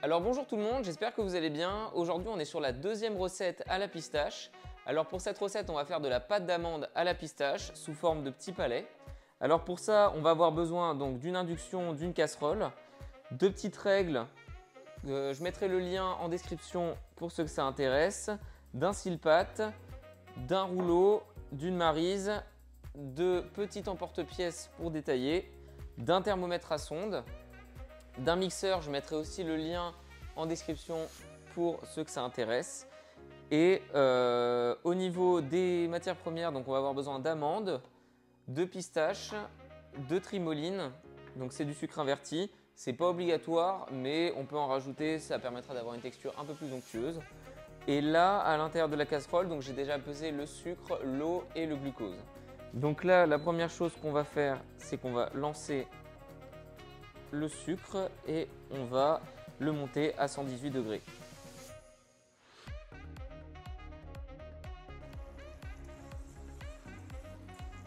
Alors bonjour tout le monde, j'espère que vous allez bien. Aujourd'hui on est sur la deuxième recette à la pistache. Alors pour cette recette on va faire de la pâte d'amande à la pistache sous forme de petits palets. Alors pour ça on va avoir besoin donc d'une induction, d'une casserole, deux petites règles, je mettrai le lien en description pour ceux que ça intéresse, d'un sile-pâte, d'un rouleau, d'une maryse, de petits emporte-pièces pour détailler, d'un thermomètre à sonde, d'un mixeur, je mettrai aussi le lien en description pour ceux que ça intéresse. Et au niveau des matières premières, donc on va avoir besoin d'amandes, de pistaches, de trimoline, donc c'est du sucre inverti. C'est pas obligatoire, mais on peut en rajouter, ça permettra d'avoir une texture un peu plus onctueuse. Et là, à l'intérieur de la casserole, donc j'ai déjà pesé le sucre, l'eau et le glucose. Donc là, la première chose qu'on va faire, c'est qu'on va lancer le sucre et on va le monter à 118 degrés.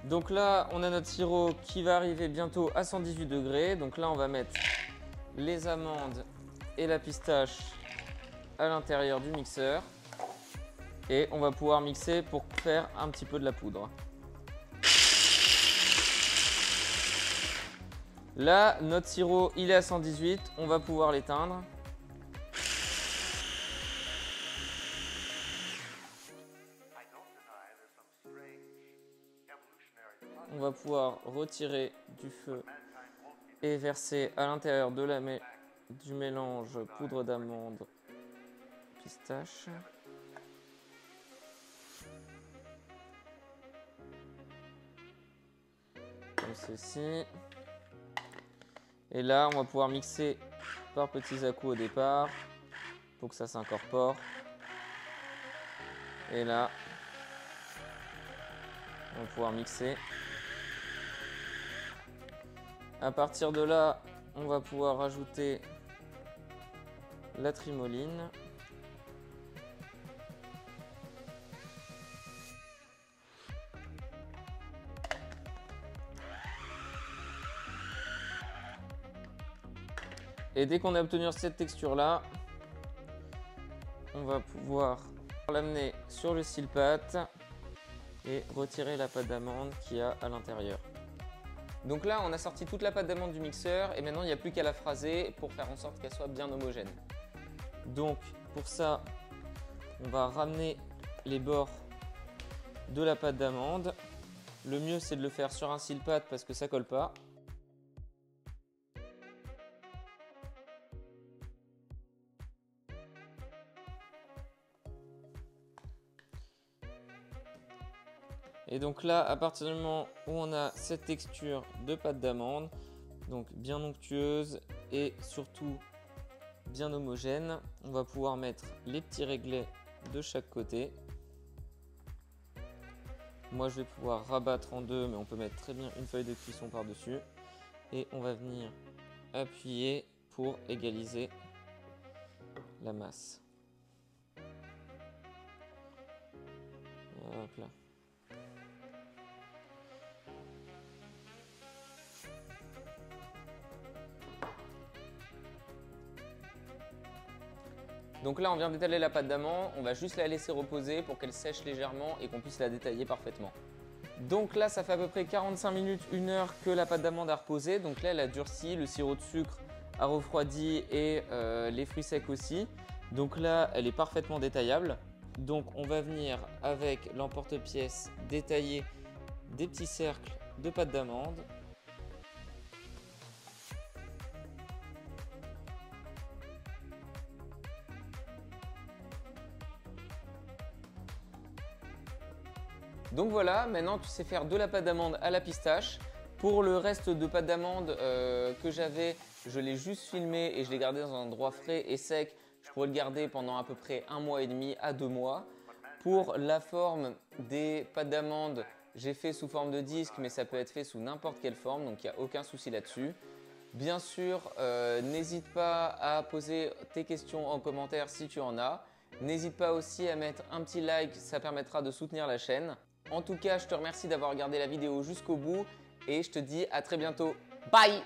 Donc là, on a notre sirop qui va arriver bientôt à 118 degrés. Donc là, on va mettre les amandes et la pistache à l'intérieur du mixeur. Et on va pouvoir mixer pour faire un petit peu de la poudre. Là, notre sirop, il est à 118. On va pouvoir l'éteindre. On va pouvoir retirer du feu et verser à l'intérieur de du mélange poudre d'amande pistache. Comme ceci. Et là, on va pouvoir mixer par petits à-coups au départ pour que ça s'incorpore. Et là, on va pouvoir mixer. À partir de là, on va pouvoir rajouter la trimoline. Et dès qu'on a obtenu cette texture-là, on va pouvoir l'amener sur le sile-pâte et retirer la pâte d'amande qu'il y a à l'intérieur. Donc là, on a sorti toute la pâte d'amande du mixeur et maintenant, il n'y a plus qu'à la phraser pour faire en sorte qu'elle soit bien homogène. Donc pour ça, on va ramener les bords de la pâte d'amande. Le mieux, c'est de le faire sur un sile-pâte parce que ça ne colle pas. Et donc là, à partir du moment où on a cette texture de pâte d'amande, donc bien onctueuse et surtout bien homogène, on va pouvoir mettre les petits réglets de chaque côté. Moi, je vais pouvoir rabattre en deux, mais on peut mettre très bien une feuille de cuisson par-dessus. Et on va venir appuyer pour égaliser la masse. Hop là. Donc là, on vient d'étaler la pâte d'amande, on va juste la laisser reposer pour qu'elle sèche légèrement et qu'on puisse la détailler parfaitement. Donc là, ça fait à peu près 45 minutes, 1 heure que la pâte d'amande a reposé. Donc là, elle a durci, le sirop de sucre a refroidi et les fruits secs aussi. Donc là, elle est parfaitement détaillable. Donc on va venir avec l'emporte-pièce détailler des petits cercles de pâte d'amande. Donc voilà, maintenant tu sais faire de la pâte d'amande à la pistache. Pour le reste de pâte d'amande que j'avais, je l'ai juste filmé et je l'ai gardé dans un endroit frais et sec. Je pourrais le garder pendant à peu près 1 mois et demi à 2 mois. Pour la forme des pâtes d'amande, j'ai fait sous forme de disque, mais ça peut être fait sous n'importe quelle forme, donc il n'y a aucun souci là-dessus. Bien sûr, n'hésite pas à poser tes questions en commentaire si tu en as. N'hésite pas aussi à mettre un petit like, ça permettra de soutenir la chaîne. En tout cas, je te remercie d'avoir regardé la vidéo jusqu'au bout et je te dis à très bientôt. Bye!